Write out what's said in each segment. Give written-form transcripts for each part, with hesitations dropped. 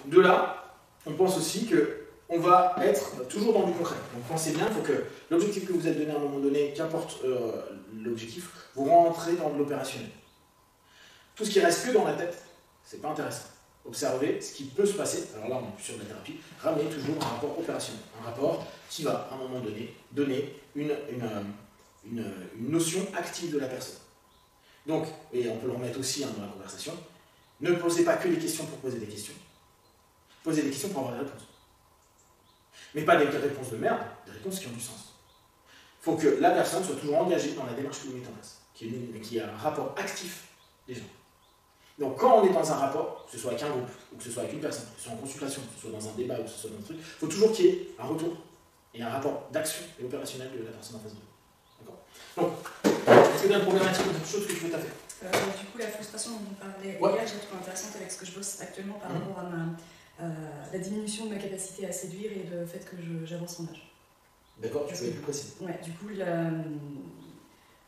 de là, on pense aussi qu'on va être toujours dans du concret. Donc pensez bien, il faut que l'objectif que vous êtes donné à un moment donné, qu'importe l'objectif, vous rentrez dans de l'opérationnel. Tout ce qui reste que dans la tête, c'est pas intéressant. Observez ce qui peut se passer, alors là on est plus sur de la thérapie, ramenez toujours un rapport opérationnel, un rapport qui va à un moment donné donner une notion active de la personne. Donc, et on peut le remettre aussi dans la conversation, ne posez pas que des questions pour poser des questions, posez des questions pour avoir des réponses. Mais pas des réponses de merde, des réponses qui ont du sens. Il faut que la personne soit toujours engagée dans la démarche que vous mettez en place, qui a un rapport actif des gens. Donc quand on est dans un rapport, que ce soit avec un groupe, ou que ce soit avec une personne, que ce soit en consultation, que ce soit dans un débat, ou que ce soit dans un truc, il faut toujours qu'il y ait un retour et un rapport d'action et opérationnel de la personne en face de vous. D'accord? Donc, est-ce qu'il y a une problématique ou d'autres choses que tu veux taper? Du coup, la frustration dont on parlait hier, je la trouve intéressante avec ce que je bosse actuellement par rapport à la diminution de ma capacité à séduire et le fait que j'avance en âge. D'accord, tu peux être plus précis. Ouais, du coup,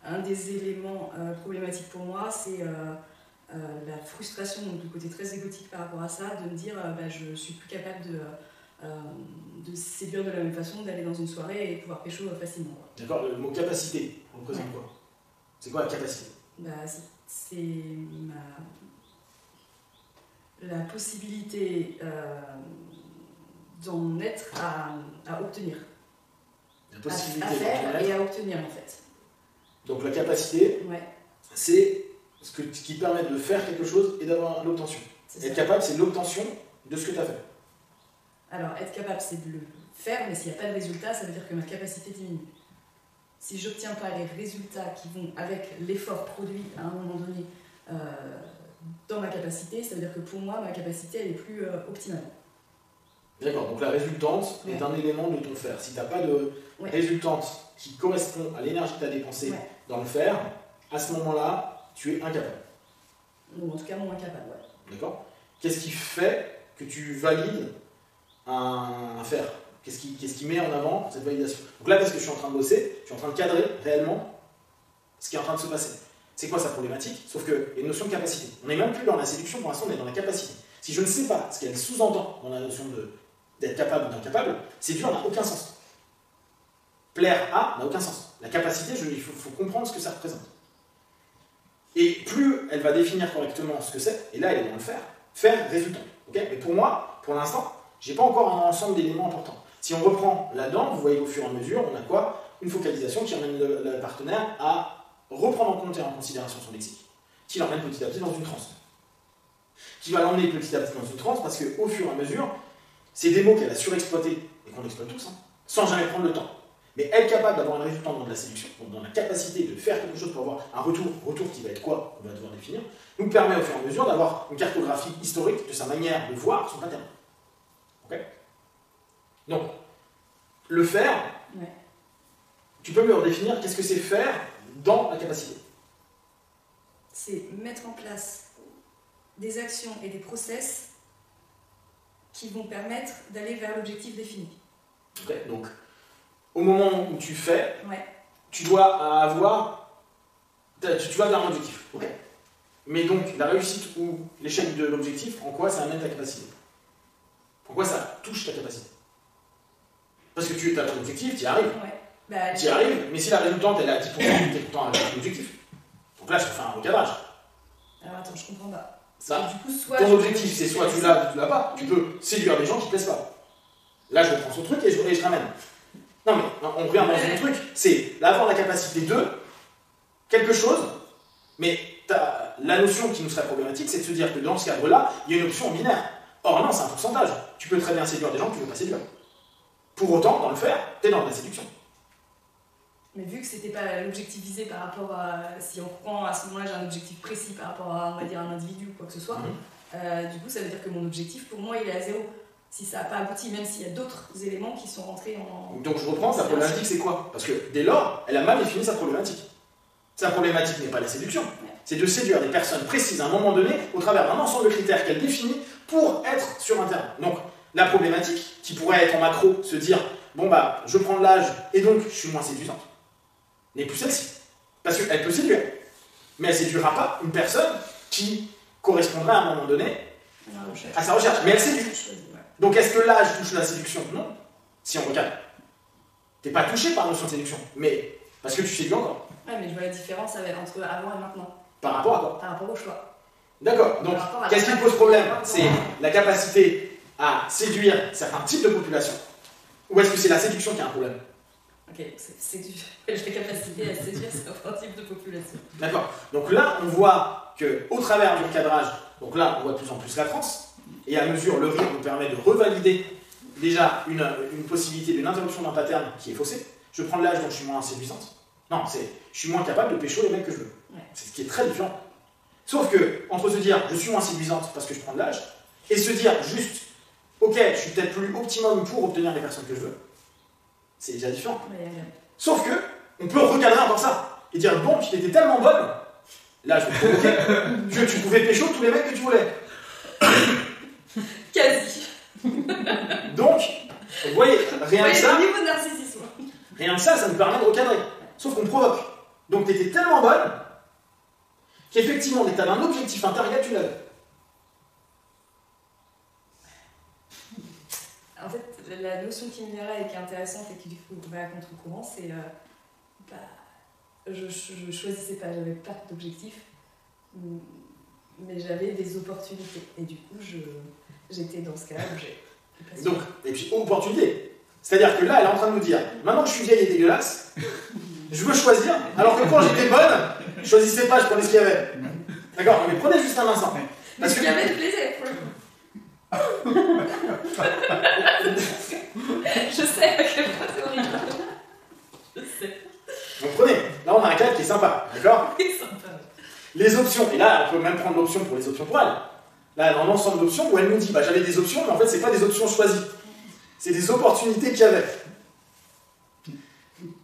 un des éléments problématiques pour moi, c'est la frustration, donc le côté très égotique par rapport à ça, de me dire je suis plus capable de séduire de la même façon, d'aller dans une soirée et pouvoir pécho facilement. D'accord, le mot capacité représente quoi? C'est quoi la capacité? C'est la possibilité d'en être à obtenir. La possibilité à faire et à obtenir en fait. Donc la capacité, c'est ce qui permet de faire quelque chose et d'avoir l'obtention. Être capable, c'est l'obtention de ce que tu as fait. Alors être capable, c'est de le faire, mais s'il n'y a pas de résultat, ça veut dire que ma capacité diminue. Si je n'obtiens pas les résultats qui vont avec l'effort produit à un moment donné dans ma capacité, ça veut dire que pour moi, ma capacité, elle est plus optimale. D'accord, donc la résultante est un élément de ton faire. Si tu n'as pas de résultante qui correspond à l'énergie que tu as dépensée dans le faire, à ce moment-là, tu es incapable. Ou en tout cas, moins capable, D'accord? Qu'est-ce qui fait que tu valides un faire? Qu'est-ce qui met en avant cette validation? Donc là, parce que je suis en train de bosser, je suis en train de cadrer réellement ce qui est en train de se passer. C'est quoi sa problématique? Sauf qu'il y a une notion de capacité. On n'est même plus dans la séduction, pour l'instant, on est dans la capacité. Si je ne sais pas ce qu'elle sous-entend dans la notion d'être capable ou d'incapable, séduire n'a aucun sens. Plaire à n'a aucun sens. La capacité, il faut comprendre ce que ça représente. Et plus elle va définir correctement ce que c'est, et là elle est dans le faire résultant. Mais pour moi, pour l'instant, je n'ai pas encore un ensemble d'éléments importants. Si on reprend là-dedans, vous voyez au fur et à mesure, on a quoi? Une focalisation qui amène le partenaire à reprendre en compte et en considération son lexique, qui l'emmène petit à petit dans une transe. Qui va l'emmener petit à petit dans une transe parce qu'au fur et à mesure, c'est des mots qu'elle a surexploités et qu'on exploite tous, sans jamais prendre le temps. Mais être capable d'avoir un résultat dans de la séduction, donc dans la capacité de faire quelque chose pour avoir un retour qui va être quoi, on va devoir définir, nous permet au fur et à mesure d'avoir une cartographie historique de sa manière de voir son pattern. Donc, le faire, tu peux me redéfinir qu'est-ce que c'est faire dans la capacité? C'est mettre en place des actions et des process qui vont permettre d'aller vers l'objectif défini. Donc, au moment où tu fais, tu dois avoir... Tu vas vers un objectif. Mais donc, la réussite ou l'échec de l'objectif, en quoi ça amène ta capacité? En quoi ça touche ta capacité? Parce que tu as ton objectif, tu y arrives. Tu y arrives, mais si la résultante elle est à 10%, tu es pourtant avec l'objectif. Donc là, je fais un recadrage. Alors attends, je comprends pas. Ça, du coup, ton objectif, c'est soit tu l'as ou tu l'as pas. Tu peux séduire des gens qui ne te plaisent pas. Là, je prends ce truc et je ramène. Non, mais on revient dans un truc. C'est avoir la capacité de quelque chose, mais la notion qui nous serait problématique, c'est de se dire que dans ce cadre-là, il y a une option binaire. Or non, c'est un pourcentage. Tu peux très bien séduire des gens que tu ne veux pas séduire. Pour autant, dans le faire, tu es dans la séduction. Mais vu que c'était pas l'objectif visé par rapport à... Si on prend à ce moment-là, j'ai un objectif précis par rapport à, on va dire, un individu ou quoi que ce soit, du coup, ça veut dire que mon objectif, pour moi, il est à 0. Si ça n'a pas abouti, même s'il y a d'autres éléments qui sont rentrés en... Donc je reprends, sa problématique, c'est quoi? Parce que dès lors, elle a mal défini sa problématique. Sa problématique n'est pas la séduction. C'est de séduire des personnes précises à un moment donné au travers d'un ensemble de critères qu'elle définit pour être sur un terrain. Donc, la problématique, qui pourrait être en macro, se dire « Bon bah, je prends de l'âge et donc je suis moins séduisante », n'est plus celle-ci. Parce qu'elle peut séduire. Mais elle ne séduira pas une personne qui correspondrait à un moment donné À sa recherche. Mais elle séduit. Ouais. Donc est-ce que l'âge touche la séduction? Non. Si on regarde. T'es pas touché par la notion de séduction. Mais parce que tu séduis encore. Ouais, mais je vois la différence entre avant et maintenant. Par rapport à quoi? Par rapport au choix. D'accord. Donc qu'est-ce qui pose problème? C'est la capacité à séduire certains types de populations. Ou est-ce que c'est la séduction qui a un problème? Ok, c'est du... la capacité à séduire certains types de population. D'accord. Donc là, on voit qu'au travers du cadrage, donc là, on voit de plus en plus la transe, et à mesure, le rire nous permet de revalider déjà une possibilité d'une interruption d'un pattern qui est faussé. Je prends l'âge donc je suis moins séduisante. Non, je suis moins capable de pécho les mecs que je veux. Ouais. C'est ce qui est très différent. Sauf que, entre se dire je suis moins séduisante parce que je prends de l'âge, et se dire juste ok, je suis peut-être plus optimum pour obtenir les personnes que je veux, c'est déjà différent. Ouais. Sauf que, on peut recadrer encore ça et dire bon, tu étais tellement bonne, là je vais te provoquer, que tu pouvais pécho tous les mecs que tu voulais. Quasi. Donc, vous voyez, rien que ça. Niveau de narcissisme. Rien que ça, ça nous permet de recadrer. Sauf qu'on provoque. Donc tu étais tellement bonne qu'effectivement, tu avais un objectif intérieur, tu l'avais. En fait, la notion qui me vient là et qui est intéressante et qui va à contre-courant, c'est je choisissais pas, j'avais pas d'objectif, mais j'avais des opportunités. Et du coup, j'étais dans ce cas-là où j'ai... Donc, et puis opportunité. C'est-à-dire que là, elle est en train de nous dire, maintenant que je suis vieille et dégueulasse, je veux choisir, alors que quand j'étais bonne, je choisissais pas, je prenais ce qu'il y avait. D'accord, mais prenez juste un instant. Mais ce qu'il y avait de plaisir pour le coup. Je sais à quel point c'est horrible. Je sais. Donc prenez, là on a un cadre qui est sympa, d'accord? C'est sympa. Les options, et là on peut même prendre l'option pour les options pour elle. Là, dans l'ensemble d'options où elle nous dit, bah j'avais des options, mais en fait c'est pas des options choisies. C'est des opportunités qu'il y avait.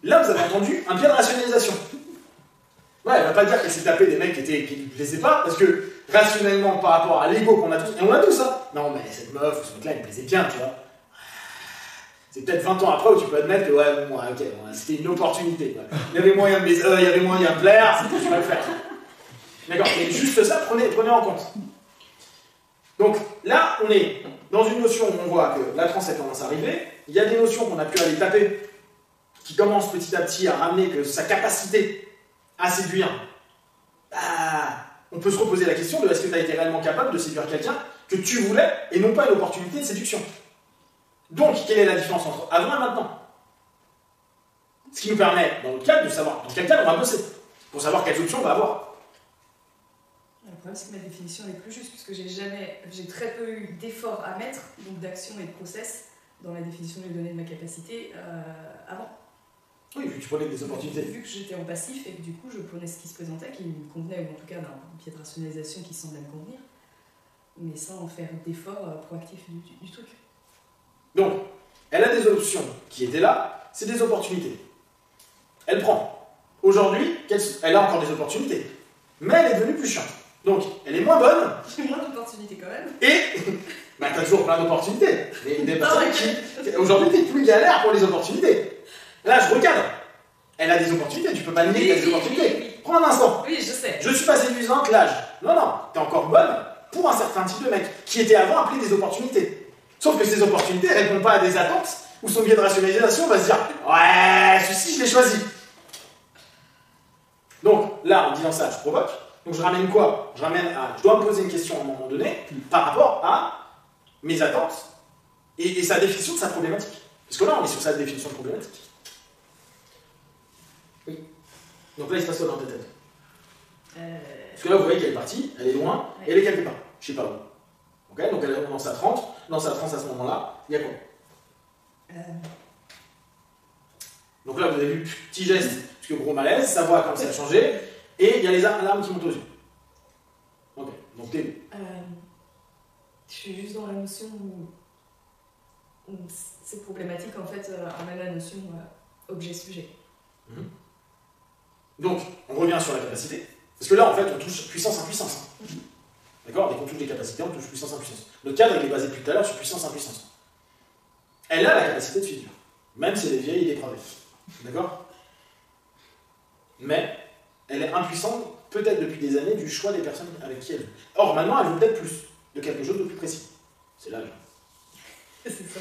Là vous avez entendu un biais de rationalisation. Ouais, elle va pas dire qu'elle s'est tapé des mecs qui lui plaisaient pas, parce que rationnellement par rapport à l'ego qu'on a tous, et on a tous ça. Non mais cette meuf, ce mec-là, il me plaisait bien, tu vois. C'est peut-être 20 ans après où tu peux admettre que ouais, moi, ok, c'était une opportunité. Quoi. Il y avait moyen de il y avait moyen de plaire, c'est tout, tu vas le faire. D'accord, et juste ça, prenez en compte. Donc là, on est dans une notion où on voit que la transe elle commence à arriver. Il y a des notions qu'on a pu aller taper qui commencent petit à petit à ramener que sa capacité à séduire, on peut se reposer la question de est-ce que tu as été réellement capable de séduire quelqu'un que tu voulais et non pas une opportunité de séduction. Donc, quelle est la différence entre avant et maintenant? Ce qui nous permet, dans notre cadre, de savoir dans quel cadre on va bosser, pour savoir quelles options on va avoir. Le problème, c'est que ma définition est plus juste, puisque j'ai très peu eu d'efforts à mettre, donc d'action et de process, dans la définition que j'ai donnée de ma capacité avant. Oui, vu que tu prenais des opportunités. Vu que j'étais en passif et que du coup, je prenais ce qui se présentait, qui me convenait, ou en tout cas d'un pied de rationalisation qui semblait me convenir, mais sans en faire d'efforts proactifs du truc. Donc, elle a des options qui étaient là, c'est des opportunités. Elle prend. Aujourd'hui, elle a encore des opportunités, mais elle est devenue plus chiante. Donc, elle est moins bonne. J'ai moins d'opportunités quand même. Et, bah, t'as toujours plein d'opportunités. Mais des personnes qui, aujourd'hui, t'es plus galère pour les opportunités. Là, je recadre. Elle a des opportunités, tu peux pas nier qu'elle a des opportunités. Oui. Prends un instant. Oui, je sais. Je suis pas séduisante, l'âge. Non, t'es encore bonne pour un certain type de mec qui était avant appelé des opportunités. Sauf que ces opportunités ne répondent pas à des attentes où son biais de rationalisation va se dire ouais, celui-ci, je l'ai choisi. Donc là, en disant ça, je provoque. Donc je ramène quoi? Je dois me poser une question à un moment donné par rapport à mes attentes et sa définition de sa problématique. Parce que là, on est sur sa définition de problématique. Oui. Donc là, il se passe quoi dans ta tête? Parce que là, vous voyez qu'elle est partie, elle est loin, et elle est quelque part. Je sais pas où. Okay, donc elle est dans sa transe à ce moment-là, il y a quoi? Donc là, vous avez vu petit geste, parce que gros malaise, sa voix commence à changer, et il y a les larmes qui montent aux yeux. Ok, donc t'es où? Je suis juste dans la notion où c'est problématique, en fait, amène la notion objet-sujet. Donc, on revient sur la capacité, parce que là, en fait, on touche puissance-impuissance. D'accord? Dès qu'on touche des capacités, on touche puissance-impuissance. Notre cadre, il est basé depuis tout à l'heure sur puissance-impuissance. Elle a la capacité de séduire, même si elle est vieille et dépravée. D'accord? Mais elle est impuissante, peut-être depuis des années, du choix des personnes avec qui elle veut. Or, maintenant, elle veut peut-être plus. de quelque chose de plus précis. C'est l'âge. C'est ça.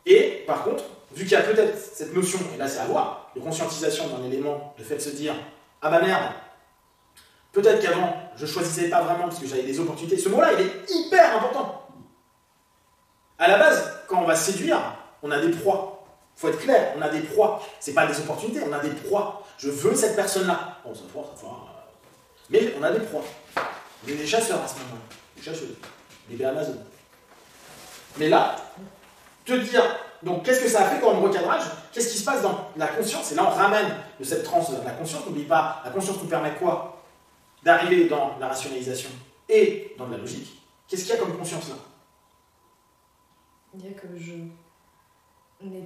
Et par contre, vu qu'il y a peut-être cette notion, et là c'est à voir, de conscientisation d'un élément, le fait de se dire « Ah bah merde, peut-être qu'avant, je choisissais pas vraiment parce que j'avais des opportunités. » Ce mot-là, il est hyper important. À la base, quand on va séduire, on a des proies. Il faut être clair, on a des proies. C'est pas des opportunités, on a des proies. Je veux cette personne-là. Bon, ça fera. Mais on a des proies. On est des chasseurs à ce moment-là. Des chasseuses. Des Amazon. Mais là, te dire, donc qu'est-ce que ça a fait comme recadrage? Qu'est-ce qui se passe dans la conscience? Et là, on ramène de cette transe la conscience. N'oublie pas, la conscience nous permet quoi? D'arriver dans la rationalisation et dans de la logique. Qu'est-ce qu'il y a comme conscience là? Il y a que je n'ai...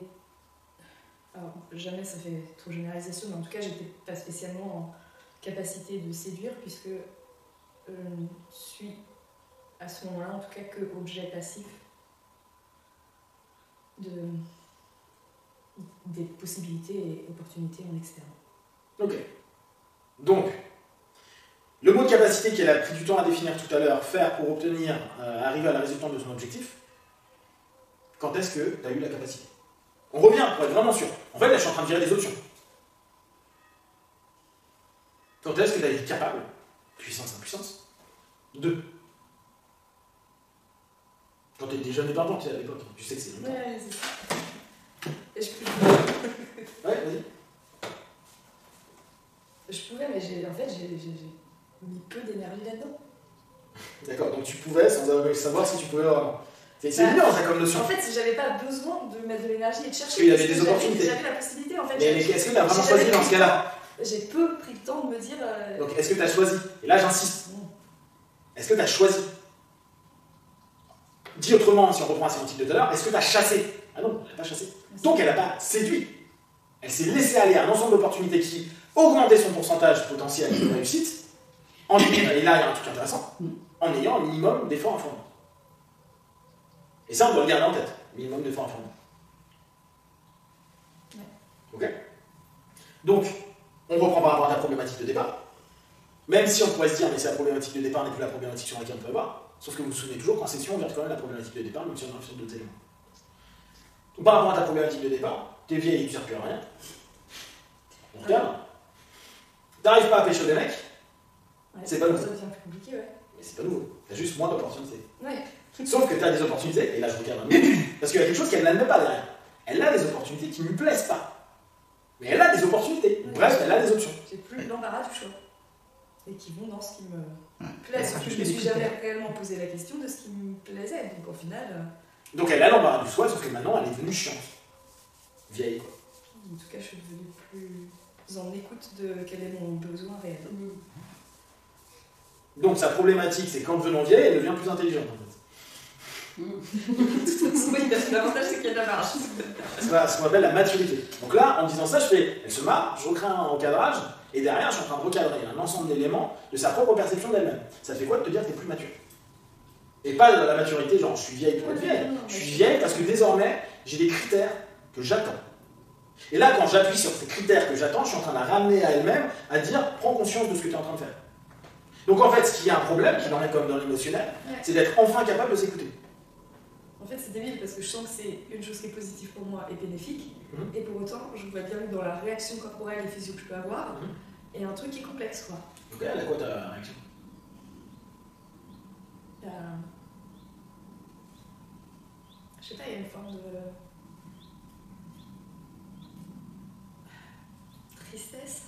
Alors, jamais ça fait trop généralisation, mais en tout cas, j'étais pas spécialement en capacité de séduire, puisque je ne suis à ce moment-là, en tout cas, que objet passif des possibilités et opportunités en externe. Ok. Donc, le mot de capacité qu'elle a pris du temps à définir tout à l'heure, faire pour obtenir, arriver à la résultante de son objectif, quand est-ce que tu as eu la capacité? On revient pour être vraiment sûr. En fait, là, je suis en train de virer des options. Quand est-ce que tu as été capable, puissance, impuissance, de... Quand tu étais jeune et pimpant, tu sais, à l'époque, tu sais que c'est longtemps. Ouais, c'est ça. Et Ouais, vas-y. Je pouvais, mais j'ai mis peu d'énergie là-dedans. D'accord, donc tu pouvais sans savoir si tu pouvais vraiment. C'est évident ça comme notion. En fait, j'avais pas besoin de mettre de l'énergie et de chercher. Parce qu'il y avait des opportunités. J'avais la possibilité en fait. Mais est-ce que tu as vraiment choisi dans ce cas-là? J'ai peu pris le temps de me dire. Donc est-ce que tu as choisi? Et là j'insiste. Est-ce que tu as choisi? Dit autrement, si on reprend la sémantique de tout à l'heure, est-ce que tu as chassé? Ah non, elle n'a pas chassé. Donc elle n'a pas séduit. Elle s'est laissée aller à un ensemble d'opportunités qui augmentaient son pourcentage potentiel de réussite. Et là, il y a un truc intéressant. En ayant un minimum d'efforts à fournir. Et ça, on doit le garder en tête. Minimum d'efforts à fournir. Ok? Donc, on reprend par rapport à ta problématique de départ. Même si on pourrait se dire, mais c'est la problématique de départ n'est plus la problématique sur laquelle on peut avoir. Sauf que vous vous souvenez toujours qu'en session, on vient quand même la problématique de départ, même si on a sur d'autres éléments. Donc, par rapport à ta problématique de départ, t'es vieille et tu ne sers plus à rien. On regarde. T'arrives pas à pêcher des mecs. Ouais, c'est pas nouveau. Ça devient plus compliqué, ouais. Mais c'est pas nouveau. T'as juste moins d'opportunités. Ouais. Sauf que tu as des opportunités, et là je regarde un peu, parce qu'il y a quelque chose qu'elle n'admet pas derrière. Elle a des opportunités qui ne lui plaisent pas. Mais elle a des opportunités. Bref, elle a des options. J'ai plus l'embarras du choix. Et qui vont dans ce qui me plaît. Sauf que je me suis jamais réellement posé la question de ce qui me plaisait. Donc au final. Donc elle a l'embarras du choix, sauf que maintenant elle est devenue chiante. Vieille, quoi. En tout cas, je suis devenue plus en écoute de quel est mon besoin réel. Donc sa problématique, c'est qu'en devenant vieille, elle devient plus intelligente en fait. Oui, l'avantage c'est qu'il y a de la marge. C'est ce qu'on appelle la maturité. Donc là, en disant ça, je fais, elle se marre, je recrée un encadrage, et derrière, je suis en train de recadrer un ensemble d'éléments de sa propre perception d'elle-même. Ça fait quoi de te dire que tu es plus mature? Et pas de la maturité, genre je suis vieille pour être vieille. Je suis vieille parce que désormais, j'ai des critères que j'attends. Et là, quand j'appuie sur ces critères que j'attends, je suis en train de la ramener à elle-même, à dire, prends conscience de ce que tu es en train de faire. Donc en fait, ce qui est un problème, qui en est comme dans l'émotionnel, c'est d'être enfin capable de s'écouter. En fait, c'est débile parce que je sens que c'est une chose qui est positive pour moi et bénéfique, et pour autant, je vois bien que dans la réaction corporelle et physique que je peux avoir, il y a un truc qui est complexe, quoi. Ok, elle a quoi ta réaction? Je sais pas, il y a une forme de tristesse.